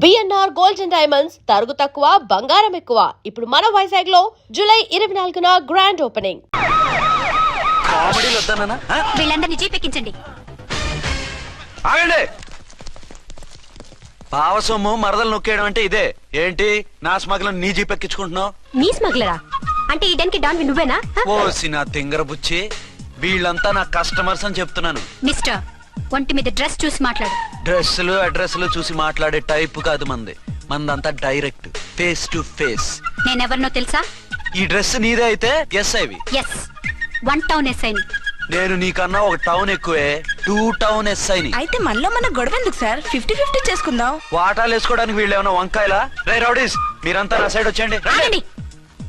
BNR gold and diamonds తరుగు తక్కువ బంగారం ఎక్కువ. ఇప్పుడు మన వైజాగ్ లో జూలై 24న గ్రాండ్ ఓపెనింగ్. వీళ్ళందరినీ జీపెక్కించండి. ఆగండి. పావసొమ్ము మరదలు నొక్కేయడం అంటే ఇదే. ఏంటి నా స్మగ్లర్ నీ జీపెక్కించుకుంటున్నావు? నీ స్మగ్లరా అంటే ఈ డన్కి డాన్ నువ్వేనా? ఓసి నా తింగర బుచ్చి, వీళ్ళంతా నా కస్టమర్స్ అని చెప్తున్నాను. మిస్టర్, ఒంటి మీద డ్రెస్ చూసి మాట్లాడు. డ్రెస్సులు అడ్రస్లు చూసి మాట్లాడే టైప్ కాదు మంది. మందంతా డైరెక్ట్ ఫేస్ టు ఫేస్. నేనెవరినో తెలుసా? ఈ డ్రెస్ నీదే అయితే ఎస్ఐవి. ఎస్, 1 టౌన్ ఎస్ఐని. నేను నీకన్నా ఒక టౌన్ ఎక్కువే, 2 టౌన్ ఎస్ఐని. అయితే మనలో మన గొడవ ఎందుకు సార్? 50-50 చేసుకుందాం. వాటాలు వేసుకోవడానికి వీళ్ళు ఏమైనా వంకాయలా? రే రౌడీస్, మీరంతా నా సైడ్ వచ్చేయండి. ఆగండి.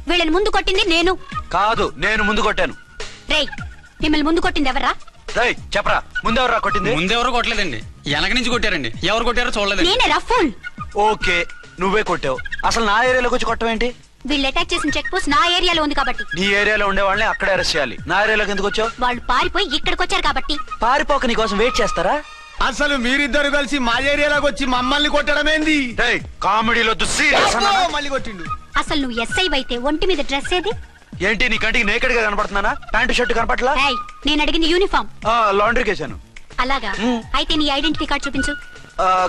వీళ్ళని ముందు కొట్టింది నేను కాదు, నేను ముందు కొట్టాను. రేయ్, మిమ్మల్ని ముందు కొట్టింది ఎవరా? రేయ్ చెప్పరా, ముందెవరా కొట్టింది? ముందెవరు కొట్టలేదండి, వెనక నుంచి కొట్టారండి. ఎవరు కొట్టారో చూడలేదు. నేనే రఫూల్. ఓకే, నువ్వే కొట్టావు. అసలు నా ఏరియాలోకి వచ్చి కొట్టవేంటి? వీళ్ళు అటాక్ చేసిన చెక్ పోస్ట్ నా ఏరియాలో ఉంది కాబట్టి. నీ ఏరియాలో ఉండే వాళ్ళని అక్కడే అరెస్ట్ చేయాలి. నా ఏరియాలోకి ఎందుకు వచ్చావు? వాళ్ళు పారిపోయి ఇక్కడికి వచ్చారు కాబట్టి. పారిపోక నీ కోసం వెయిట్ చేస్తారా? అసలు మీరిద్దరు కలిసి మా ఏరియాలోకి వచ్చి మమ్మల్ని కొట్టడమేంది? కామెడీలో మళ్ళీ కొట్టిండు. అసలు నువ్వు ఎస్ఐ అయితే ఒంటి మీద డ్రెస్ ఏది? ఏంటి నీ కంటికి నేకెడ్ గా కనపడుతున్నానా? Pant shirt కనపట్లా? ఏయ్, నేను అడిగింది యూనిఫామ్. లాండ్రీకి వేసాను. అలాగా? అయితే నీ ఐడెంటిటీ కార్డ్ చూపించు.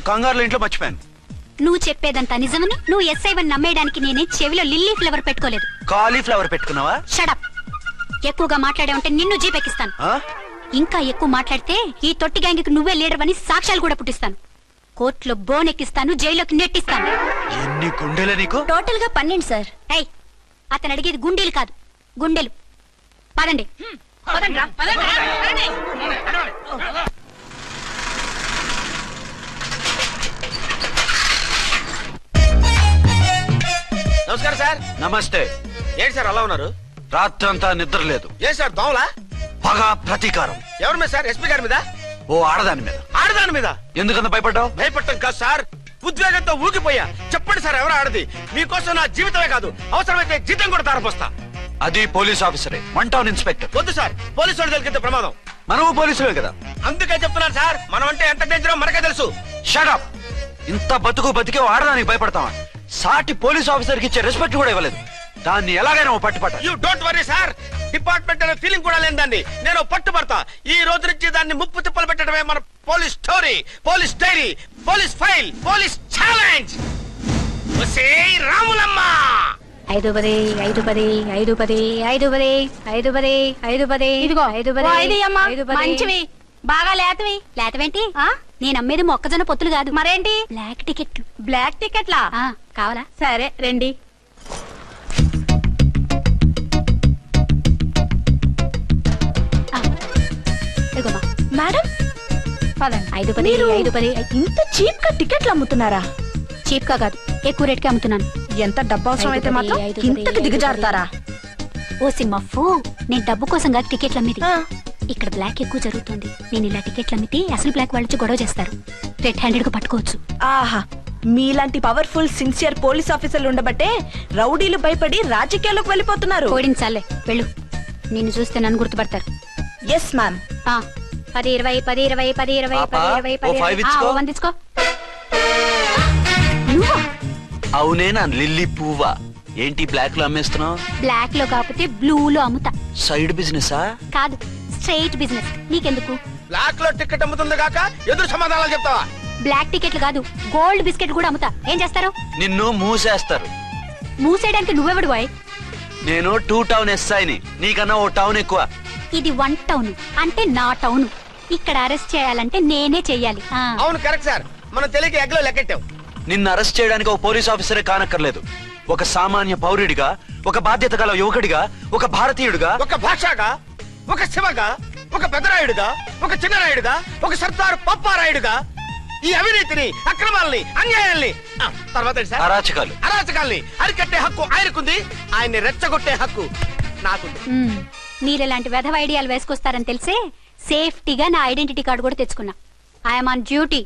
కంగారులో ఇంట్లో మర్చిపోయాను. నువ్వు చెప్పేదంతా నిజమని నువ్వు ఎస్ఐ వని నమ్మేయడానికి నేనే చెవిలో లిల్లీ ఫ్లవర్ పెట్టుకోలేదు. కాలీఫ్లవర్ పెట్టుకున్నావా? షడప్. ఎక్కువగా మాట్లాడే ఉంటే నిన్ను జీపెక్కిస్తాను. ఇంకా ఎక్కువ మాట్లాడితే ఈ తొట్టి గ్యాంగ్కి నువ్వే లీడర్ అని సాక్ష్యాలు కూడా పుట్టిస్తాను. కోర్టులో బోన్ ఎక్కిస్తాను, జైల్లోకి నెట్టిస్తాను. ఎన్ని గుండెలే నీకు? టోటల్ గా 12 సార్. ఏయ్, అతను అడిగేది గుండెలు కాదు, గుండెలు. పదండి. నమస్కారం సార్. నమస్తే. ఏంటి సార్ అలా ఉన్నారు? రాత్రంతా నిద్ర లేదు. ఏ సార్ దోమలా? పగ ప్రతీకారం. ఎవరి మీద సార్? ఎస్పీ గారి మీద? ఓ ఆడదాని మీద. ఆడదాని మీద? ఎందుకంత భయపడ్డావు? భయపడటం కాదు సార్, ఉద్వేగంతో ఊగిపోయా. చెప్పండి సార్, ఎవరు ఆడది? మీకోసం నా జీవితమే కాదు, అవసరమైతే జీతం కూడా తారపోస్తా. అది పోలీస్ ఆఫీసరే, 1 టౌన్ ఇన్స్పెక్టర్. వద్దు సార్, పోలీసు వాళ్ళు తెలికితే ప్రమాదం. మనము పోలీసులే కదా. అందుకే చెప్తున్నాను సార్, మనం అంటే ఎంత డేంజరో మనకే తెలుసు. షడప్. ఇంత బతికే ఆడదానికి భయపడతావా? సాటి పోలీస్ ఆఫీసర్ కి ఇచ్చే రెస్పెక్ట్ కూడా ఇవ్వలేదు. దాన్ని ఎలాగైనా పట్టుపట్టాలి. You don't worry sir, department అనే ఫీలింగ్ కూడా లేని దాన్ని నేను పట్టుపడతా. ఈ రోజు నుంచి దాన్ని ముప్పు తిప్పలు పెట్టడమే మన police story, police diary, police file, police challenge. Ramulamma 5 10 5 10 5 10 5 10 5 10 5 10. ఇదిగో 5 10 మంచివి, బాగా లేతవి. లేతవేంటి? నేను అమ్మేది మొక్కజొన్న పొత్తులు కాదు. మరేంటి? బ్లాక్ టికెట్లు. బ్లాక్ టికెట్లా? కావాలా? సరే రండి. మేడం 5 10 5 10. ఇంత చీప్ గా టికెట్లు అమ్ముతున్నారా? చీప్ గా కాదు, ఎక్కువ రేట్ కి అమ్ముతున్నాను. ఎంత డబ్బు అవసరం అయితే మాత్రం ఇంతకు దిగజారుతారా? ఓ సిమ్మఫు, నేను డబ్బు కోసం కాదు టికెట్లు అమ్మేది. ఇక్కడ బ్లాక్ ఎక్కువ జరుగుతుంది. నేను ఇలా టికెట్లు అమ్మితే అసలు బ్లాక్ వాళ్ళు వచ్చి గొడవ చేస్తారు. రెడ్ హ్యాండెడ్ గా పట్టుకోవచ్చు. ఆహా, మీలాంటి పవర్ఫుల్ సిన్సియర్ పోలీస్ ఆఫీసర్లు ఉండబట్టే రౌడీలు భయపడి రాజకీయాల్లోకి వెళ్ళిపోతున్నారు. ఓడించాలే, వెళ్ళు. నిన్ను చూస్తే నన్ను గుర్తుపడతారు. Yes ma'am. 10 20 10 20 10 20 10 20 10. వందించుకో. అవునే నా లిల్లీ పువ్వా. ఏంటి బ్లాక్ లో అమ్మేస్తున్నావు? బ్లాక్ లో కాకపోతే బ్లూ లో అమ్ముతా. సైడ్ బిజినెసా? కాదు, స్ట్రైట్ బిజినెస్. నీకెందుకు? బ్లాక్ లో టికెట్ అమ్ముతుంది కాక ఎదురు సమాధానాలు చెప్తావా? బ్లాక్ టికెట్లు కాదు, గోల్డ్ బిస్కెట్ కూడా అమ్ముతా. ఏం చేస్తారు? నిన్ను మూసేస్తారు. మూసేయడానికి నువ్వెవడు బాయ్? నేను 2 టౌన్ ఎస్ఐని, నీకన్నా ఓ టౌన్ ఎక్కువ. ఇది 1 టౌన్ అంటే నా టౌన్. ఇక్కడ అరెస్ట్ చేయాలంటే నేనే చెయ్యాలి. అవును, కరెక్ట్ సార్. మనం తెలియక ఎగ్లో లెక్కెట్టాం. నిన్ను అరెస్ట్ చేయడానికి ఒక పోలీస్ ఆఫీసరే కానక్కర్లేదు. ఒక సామాన్య పౌరుడిగా, ఒక బాధ్యత గల యువకుడిగా, ఒక భారతీయుడిగా, ఒక భాషగా, ఒక శివగా, ఒక పెద్దరాయుడుగా, ఒక చిన్నరాయుడుగా, ఒక సర్దార్ పప్పారాయుడుగా ఈ అవినీతిని, అక్రమాలని, అన్యాయాల్ని, తర్వాత అరాచకాల్ని అరికట్టే హక్కు ఆయనకుంది. ఆయన్ని రెచ్చగొట్టే హక్కు నాకుంది. మీరు ఇలాంటి వెధవ ఐడియాలు వేసుకొస్తారని తెలిసే సేఫ్టీగా నా ఐడెంటిటీ కార్డు కూడా తెచ్చుకున్నా. I'm on duty.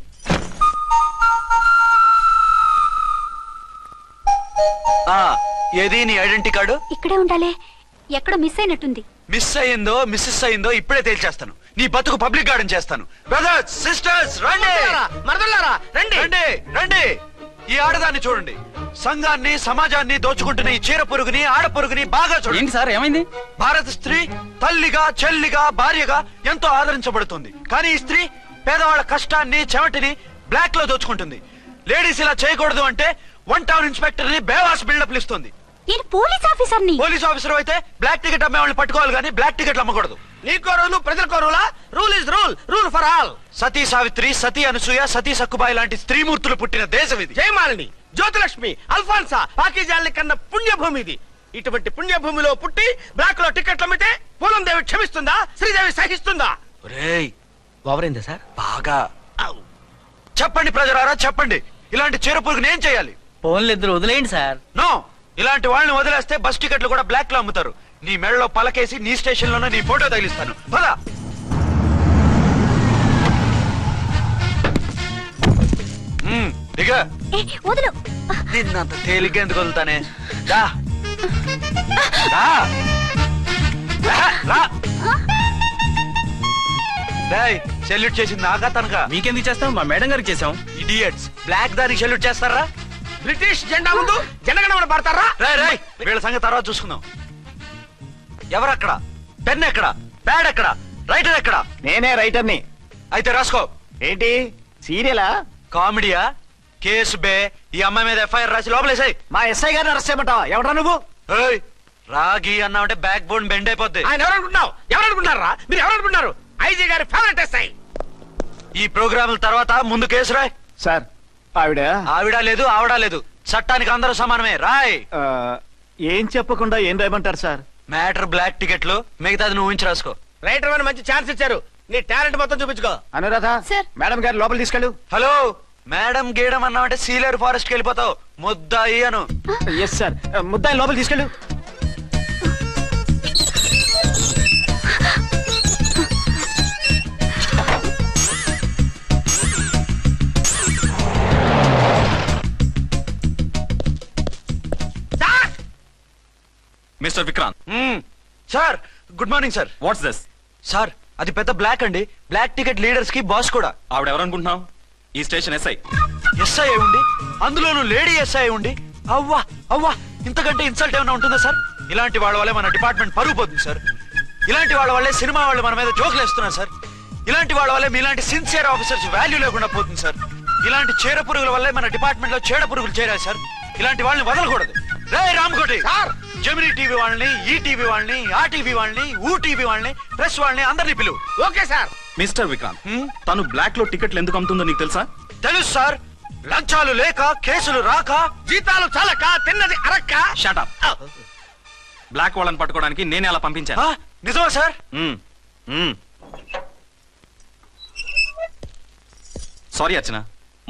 ఏది నీ ఐడెంటిటీ కార్డు? ఇక్కడే ఉండాలి. ఎక్కడో మిస్ అయినట్టుంది. మిస్ అయిందో మిస్సెస్ అయిందో ఇప్పుడే తేల్చేస్తాను. నీ బతుకు పబ్లిక్ గార్డెన్ చేస్తాను. బ్రదర్స్ సిస్టర్స్ రండి, మరదలారా రండి, రండి రండి. ఈ ఆడదాన్ని చూడండి, సంఘాన్ని సమాజాన్ని దోచుకుంటున్న ఈ చీర పురుగుని ఆడ పురుగుని బాగా చూడండి. ఏంటి సార్ ఏమైంది? భారత స్త్రీ తల్లిగా చెల్లిగా భార్యగా ఎంతో ఆదరించబడుతుంది. కానీ ఈ స్త్రీ పేదవాళ్ళ కష్టాన్ని చెమటిని బ్లాక్ లో దోచుకుంటుంది. లేడీస్ ఇలా చేయకూడదు అంటే 1 టౌన్ ఇన్స్పెక్టర్ ని బేవాస్ బిల్డప్ ఇస్తుంది. నేను పోలీస్ ఆఫీసర్ని. పోలీస్ ఆఫీసర్ అయితే బ్లాక్ టికెట్ అమ్మే వాళ్ళని పట్టుకోవాలి కానీ బ్లాక్ టికెట్లు అమ్మకూడదు. నీకో రూలు ప్రజలకో రూలా? Rule is rule, rule for all. సతీ సావిత్రి, సతీ అనసూయ, సతీ సక్కుబాయి లాంటి స్త్రీమూర్తులు పుట్టిన దేశం ఇది. జయమాలిని, జ్యోతిలక్ష్మి, అల్ఫాన్సా, పాకిజాల్ని కన్న పుణ్యభూమి ఇది. ఇటువంటి పుణ్యభూమిలో పుట్టి బ్లాక్ లో టికెట్లు అమ్మితే పూలందేవి క్షమిస్తుందా? శ్రీదేవి సహిస్తుందా? ఒరేయ్, ఓవరైందా సార్? బాగా చెప్పండి ప్రజలారా, చెప్పండి, ఇలాంటి చీర పురుగుని ఏం చేయాలి? ఫోన్లు ఇద్దరు వదిలేయండి సార్. నో, ఇలాంటి వాళ్ళని వదిలేస్తే బస్ టికెట్లు కూడా బ్లాక్ లో అమ్ముతారు. నీ మెడలో పలకేసి నీ స్టేషన్ లోనే నీ ఫోటో తగిలిస్తాను. పద. దిగా. వదులు. నిన్నంత తేలిగ్గా ఎందుకు వదులుతానే? రా. రా. రా. డేయ్, సెల్యూట్ చేసింది నాకా తనకా? మీకెందుకు చేస్తాం? మా మేడం గారికి చేసాం. ఇడియట్స్, బ్లాక్ దానికి సెల్యూట్ చేస్తారా? బ్రిటిష్ జెండా ముందు జనగణమన పడతారా? రాయ్ రాయ్, వీళ్ళ సంగతి తర్వాత చూసుకుందాం. ఎవరక్కడ? పెన్ ఎక్కడ? ప్యాడ్ ఎక్కడ? రైటర్ ఎక్కడ? నేనే రైటర్ని. అయితే రాసుకో. ఏంటి సీరియలా? కామెడీయా? కేసు బే. ఈ అమ్మాయి మీద ఎఫ్ఐఆర్ రాసి లోపలేసాయి. మా ఎస్ఐ గారిని అరెస్ట్ చేయమంటావా? ఎవరా నువ్వు? ఏయ్, రాగి అన్నావంటే బ్యాక్ బోన్ బెండ్ అయిపోద్ది. ఆయన ఎవరనుకుంటున్నావు? ఎవరనుకుంటున్నారా మీరు? ఎవరనుకుంటున్నారు? ఐజీ గారి ఫేవరెట్ ఎస్ఐ. ఈ ప్రోగ్రాముల తర్వాత ముందు కేసు రాయ్. సార్ ఆవిడ ఆవిడ లేదు, ఆవిడ లేదు, చట్టానికి అందరూ సమానమే. రాయ్. ఏం చెప్పకుండా ఏం రాయమంటారు సార్? మ్యాటర్ బ్లాక్ టికెట్లు, మిగతాది నువ్వు ఊహించి రాసుకో. రైటర్ అని మంచి ఛాన్స్ ఇచ్చారు. నీ టాలెంట్ మొత్తం చూపించుకో. అనురాధ, సార్. మేడం గారు లోపల తీసుకెళ్ళు. హలో, మేడం గీయడం అన్నావంటే సీలేరు ఫారెస్ట్ కి వెళ్ళిపోతావు. ముద్దాయి అను. ఎస్ సార్, ముద్దాయి లోపల తీసుకెళ్ళు. Mister Vikrant, sir, good morning sir. What's this? Sir, అది పెద్ద బ్లాక్ అండి. బ్లాక్ టికెట్ లీడర్స్ కి బాస్ కూడా. ఆవిడ ఎవరనుకుంటున్నావు? ఈ స్టేషన్ ఎస్ఐ. ఎస్ఐ అయి ఉండి, అందులోనూ లేడీ ఎస్ఐ అయి ఉండి, అవ్వా అవ్వా, ఇంతకంటే ఇన్సల్ట్ ఏమైనా ఉంటుందా సార్? ఇలాంటి వాళ్ళ వల్లే మన డిపార్ట్మెంట్ పరుగు పోతుంది సార్. ఇలాంటి వాళ్ళ వల్లే సినిమా వాళ్ళు మన మీద జోకులు వేస్తున్నారు సార్. ఇలాంటి వాళ్ళ వల్లే మీలాంటి సిన్సియర్ ఆఫీసర్స్ వాల్యూ లేకుండా పోతుంది సార్. ఇలాంటి చీర పురుగుల వల్లే మన డిపార్ట్మెంట్ లో చీడ పురుగులు చేరాయి సార్. ఇలాంటి వాళ్ళని వదలకూడదు. రే రామకోటి సార్, జమినీ టీవీ వాళ్ళని, ఈ టీవీ వాళ్ళని, ఆ టీవీ వాళ్ళని, ఊ టీవీ వాళ్ళని, ప్రెస్ వాళ్ళని అందరినీ పిలువు. Okay sir. మిస్టర్ విక్రాంత్, తను బ్లాక్ లో టికెట్లు ఎందుకు అమ్ముతుందో నీకు తెలుసా? తెలుసు సార్. లంచాలు లేక, కేసులు రాక, జీతాలు చాలక, తిన్నది అరక్క. Shut up. బ్లాక్ వాళ్ళని పట్టుకోవడానికి నేనే అలా పంపించాను. నిజమా సార్? సారీ అర్చన,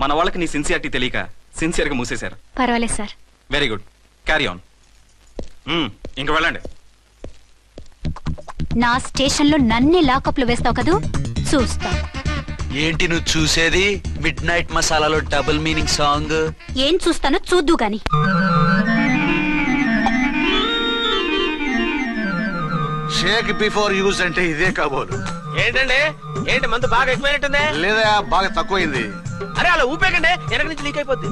మన వాళ్ళకి నీ సిన్సియారిటీ తెలియక సిన్సియర్ గా మూసేశారు. పర్వాలేదు sir. Very good, carry on. ఇంక వెళ్ళండి. నా స్టేషన్ లో నన్నే లాకప్ లో వేస్తావు కదూ, చూస్తా. ఏంటి నువ్వు చూసేది? మిడ్ నైట్ మసాలాలో డబుల్ మీనింగ్ సాంగ్. ఏం చూస్తానో చూద్దు గాని. షేక్ బిఫోర్ యూజ్ అంటే ఇదే కాబోలు. ఏంటండి, ఏంటి మందు బాగా ఎక్కువైనట్టుంది? లేదా బాగా తక్కువైంది. అరే అలా ఊపేకండి, వెనక నుంచి లీక్ అయిపోద్ది.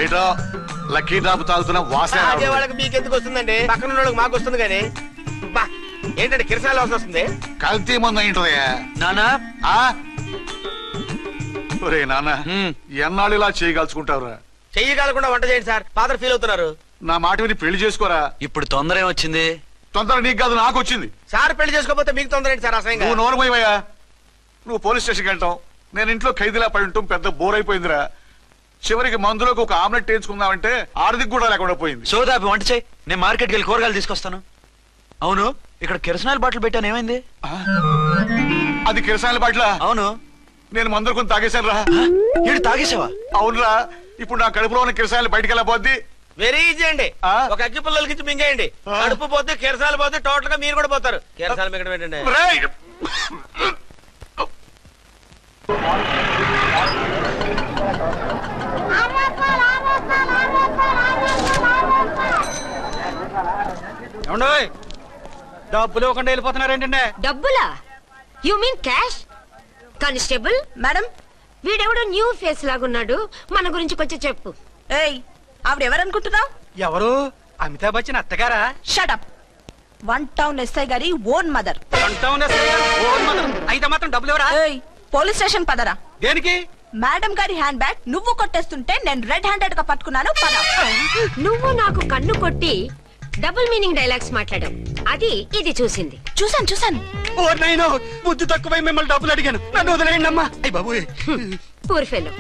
ఏటో లక్కీ డ్రాప్ తాగుతున్న వాసన తాగే రావడం. వాళ్ళకి మీకెందుకు వస్తుందండి? పక్కన ఉన్న వాళ్ళకి మాకు వస్తుంది కానీ. బా, ఏంటంటే కిరసాల వాసన వస్తుంది. కల్తీ మందు అయింటదయ్యా. నానా, ఒరే నాన్న, ఎన్నాళ్ళు ఇలా చేయగలుచుకుంటావురా? చెయ్యగలకుండా వంట చేయండి సార్, ఫాదర్ ఫీల్ అవుతున్నారు. నా మాట విని పెళ్లి చేసుకోరా. ఇప్పుడు తొందర ఏమొచ్చింది? తొందర నీకు కాదు, నాకు వచ్చింది. సార్ పెళ్లి చేసుకోకపోతే మీకు తొందర ఏంటి సార్? అసహ్యంగా. నువ్వు నోరు పోయివయ్యా. నువ్వు పోలీస్ స్టేషన్కి వెళ్తావు, నేను ఇంట్లో ఖైదీలా పడి ఉంటాం. పెద్ద బోర్ అయిపోయిందిరా. చివరికి మందులోకి ఒక ఆమ్లెట్ వేయించుకుందామంటే ఆర్థిక కూడా లేకుండా పోయింది. సోదాపి వంట చేయి, నేను మార్కెట్కి వెళ్ళి కూరగాయలు తీసుకొస్తాను. అవును, ఇక్కడ కిరసనాయిల్ బాటిల్ పెట్టాను, ఏమైంది? అది కిరసాయల బాట్ల. అవును. నేను మందులు కొని తాగేశాను రా. ఈడు తాగేసావా? అవునురా. ఇప్పుడు నా కడుపులో ఉన్న కిరసాయలు బయటికి వెళ్ళబోద్ది. వెరీ ఈజీ అండి. ఒక అగ్గి పుల్లలకి ఇచ్చి మింగేయండి. కడుపు పోతే కిరసాలు పోతే టోటల్ గా మీరు కూడా పోతారు. కిరసాలు మింగడం ఏంటండి? రేయ్! డబ్బులు ఇవ్వకుండా వెళ్ళిపోతున్నారు ఏంటంటే? డబ్బులా? You mean cash? Constable madam, వీడెవడో న్యూ ఫేస్ లాగున్నాడు, మన గురించి కొంచెం చెప్పు. ఏయ్ ఆవిడెవరనుకుంటున్నావు? ఎవరు? అమితాబ్ బచ్చన్ అత్తగారా? షటప్. 1 టౌన్ ఎస్ఐ గారి ఓన్ మదర్. అయితే మాత్రం డబ్బులు ఎవరా? ఏయ్ పోలీస్ స్టేషన్ పదరా. దేనికి? మేడం గారి హ్యాండ్ బ్యాగ్ నువ్వు కొట్టేస్తుంటే నేను రెడ్ హ్యాండెడ్ గా పట్టుకున్నాను. పద. నువ్వు నాకు కన్ను కొట్టి డబుల్ మీనింగ్ డైలాగ్స్ మాట్లాడావు, అది ఇది చూసింది. చూసాను. ఓ నైనో, బుద్ధి తక్కువై మిమ్మల్ని డబ్బులు అడిగాను, నన్ను వదిలేయండి అమ్మా. అయ్య బాబు, పూర్ ఫెలో.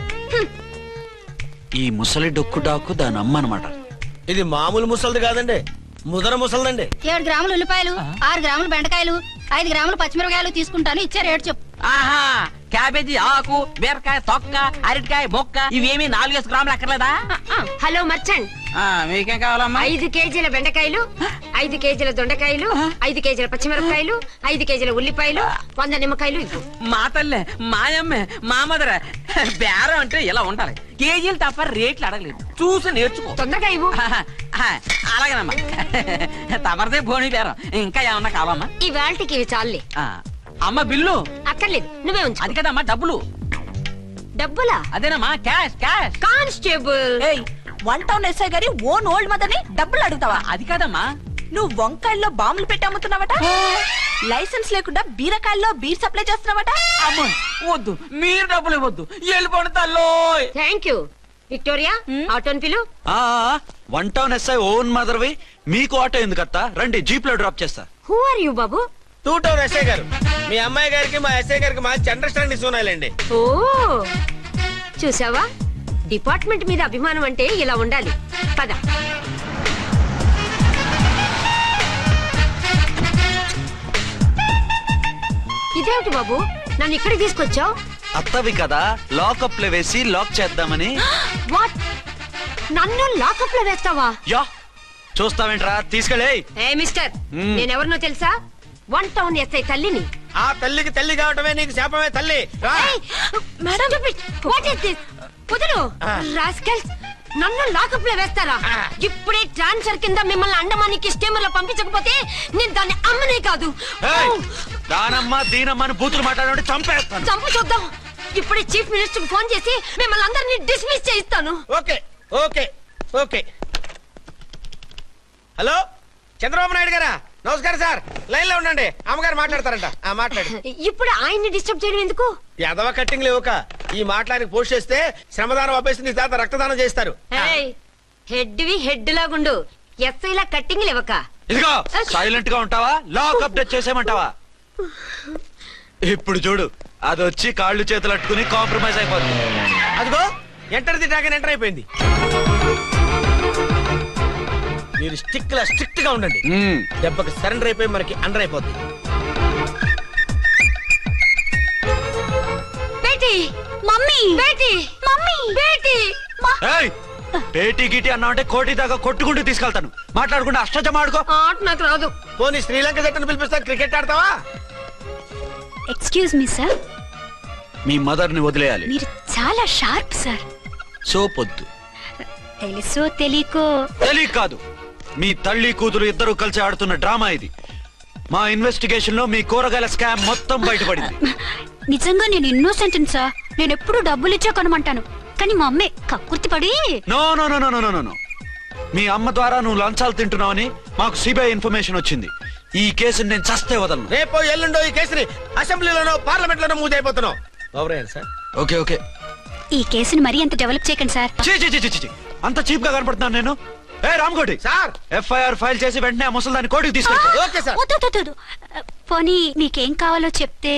ఈ ముసలి డొక్కు డాకు దాని అమ్మ అనమాట. ఇది మామూలు ముసలిది కాదండి, ముదర ముసలిదండి. 7 గ్రాములు ఉల్లిపాయలు, 6 గ్రాములు బెండకాయలు, 5 గ్రాములు పచ్చిమిరపకాయలు తీసుకుంటాను. ఇచ్చే రేటు చెప్పు. ఆహా, క్యాబేజీ ఆకు, బీరకాయ తొక్క, అరటికాయ బొక్క ఇవేమి 4 గ్రాములు అక్కర్లేదా? హలో మర్చండ్, మీకేం కావాలమ్మా? 5 కేజీల బెండకాయలు, 5 కేజీల దొండకాయలు, 5 కేజీల పచ్చిమిరపకాయలు, 5 కేజీల ఉల్లిపాయలు, 100 నిమ్మకాయలు ఇవ్వు. మా తల్లే, మాయమ్మే, మా మదర బేరం అంటే ఇలా ఉండాలి. కేజీలు తప్ప రేట్లు అడగలేదు, చూసి నేర్చుకో. తొందరగా ఇవ్వు. అలాగేనమ్మా. తమరిదే భోని బేరం. ఇంకా ఏమన్నా కావాలమ్మా? ఈ వేల్టికి ఇవి చాలే. అమ్మ బిల్లు అక్కర్లేదు, నువ్వే ఉంచు. అది కదమ్మా డబ్బులు. డబ్బులా? అదేనమ్మా, క్యాష్ క్యాష్. కానిస్టేబుల్. ఏయ్ 1 టౌన్ ఎస్ఐ గారి ఓన్ ఓల్డ్ మదర్ ని డబ్బులు అడుగుతావా? అది కాదమ్మా. నువ్వు వంకాయల్లో బాంబులు పెట్టి అమ్ముతున్నావట, లైసెన్స్ లేకుండా బీరకాయల్లో బీర్ సప్లై చేస్తున్నావట. అమ్మ వద్దు, మీరు డబ్బులు ఇవ్వద్దు, వెళ్ళిపోండి తల్లో. Thank you. విక్టోరియా, ఆటోన్ పిలు. 1 టౌన్ ఎస్ఐ ఓన్ మదర్వి, మీకు ఆటో ఎందుకత్తా? రండి, జీప్ లో డ్రాప్ చేస్తా. హూ ఆర్ యూ బాబు? 2 టౌన్ ఎస్ఐ గారు, మీ అమ్మాయి గారికి మా ఎస్ఐ గారికి మంచి అండర్స్టాండింగ్ ఉన్నాయండి. ఓ చూసావా, డిపార్ట్మెంట్ మీద అభిమానం అంటే ఇలా ఉండాలి. పద. ఇదేమిటి బాబు, నన్ను ఇక్కడికి తీసుకొచ్చావు? అత్తవి కదా, లాకప్ లో వేసి లాక్ చేద్దామని. వాట్, నన్ను లాకప్ లో వేస్తావా? యా, చూస్తావేంట్రా, తీసుకెళ్ళే. ఏ మిస్టర్, నేనెవరినో తెలుసా? 1 టౌన్ ఎస్ఐ తల్లిని. ఆ తల్లికి తల్లి కావటమే నీకు శాపమే తల్లి. రా. Madam, what is this? వదలు రాస్కల్స్, నన్ను లాకప్ లో వేస్తారా? ఇప్పుడే ట్రాన్స్ఫర్ కింద మిమ్మల్ని అండమానికి స్టీమర్ లో పంపించకపోతే నేను దాన్ని అమ్మనే కాదు. దానమ్మ దీనమ్మ అని బూతులు మాట్లాడే చంపేస్తాను. చంపు చూద్దాం. ఇప్పుడే చీఫ్ మినిస్టర్ ఫోన్ చేసి మిమ్మల్ని అందరినీ డిస్మిస్ చేయిస్తాను. Okay okay okay. Hello, Chandrababu Naidu గారా? నమస్కారం సార్, లైన్ లో ఉండండి, అమ్మగారు మాట్లాడతారంట. మాట్లాడు. ఇప్పుడు ఆయన్ని డిస్టర్బ్ చేయడం ఎందుకు? ఎదవ కట్టింగ్ లేవుక ఈ మాట్లాడికి పోస్ట్ చేస్తే శ్రమదానం అభ్యసింది తర్వాత రక్తదానం చేస్తారు. హెడ్వి హెడ్ లాగుండు, ఎస్ఐ లా కట్టింగ్ లేవక. ఇదిగో సైలెంట్ గా ఉంటావా, లాక్ అప్డేట్ చేసేమంటావా? ఇప్పుడు చూడు, అది వచ్చి కాళ్ళు చేతులు అట్టుకుని కాంప్రమైజ్ అయిపోతుంది. అదిగో ఎంటర్ ది డ్రాగన్ ఎంటర్ అయిపోయింది. మీరు స్ట్రిక్ట్ గా ఉండండి, దెబ్బకి సరెండర్ అయిపోయి మనకి అండర్ అయిపోద్ది. బేటీ, మమ్మీ, బేటీ, మమ్మీ, బేటీ. పేటీ గిటి అన్నా అంటే కోటి దాకా కొట్టుకుంటూ తీసుకెళ్తాను. మాట్లాడకుండా అష్టజమ ఆడుకో. ఆట నాకు రాదు. పోనీ శ్రీలంక జట్టును పిలిపిస్తాను, క్రికెట్ ఆడతావా? ఎక్స్క్యూజ్ మీ సార్, మీ మదర్ ని వదిలేయాలి. మీరు చాలా షార్ప్ సార్. సోపొద్దు. తెలుసో తెలియకో. తెలియ కాదు, మీ తల్లి కూతురు ఇద్దరు కలిసి ఆడుతున్న డ్రామా ఇది. మా ఇన్వెస్టిగేషన్ లో మీ కూరగాయల స్కామ్ మొత్తం బయటపడింది. నిజంగా నేను ఇన్నోసెంట్ సార్. నేను ఎప్పుడు డబ్బులు ఇచ్చా కొనమంటాను, కానీ మా అమ్మే కక్కుర్తి పడి. No no no no no no. మీ అమ్మ ద్వారా నువ్వు లంచాలు తింటున్నావని మాకు సిబిఐ ఇన్ఫర్మేషన్ వచ్చింది. ఈ కేసుని నేను చస్తే వదలను. రేపో ఎల్లుండో ఈ కేసుని అసెంబ్లీలోనో పార్లమెంట్ లోనో మూవ్ అయిపోతున్నావు. Sir okay okay. ఈ కేసుని మరీ అంత డెవలప్ చేయకండి సార్. అంత చీప్ గా కనపడుతున్నాను నేను? ఏ రామ్కోటి సార్, ఎఫ్ఐఆర్ ఫైల్ చేసి వెంటనే ఆ ముసలిదాన్ని కోర్టుకి తీసుకెళ్ళి. Okay sir. పోనీ మీకేం కావాలో చెప్తే.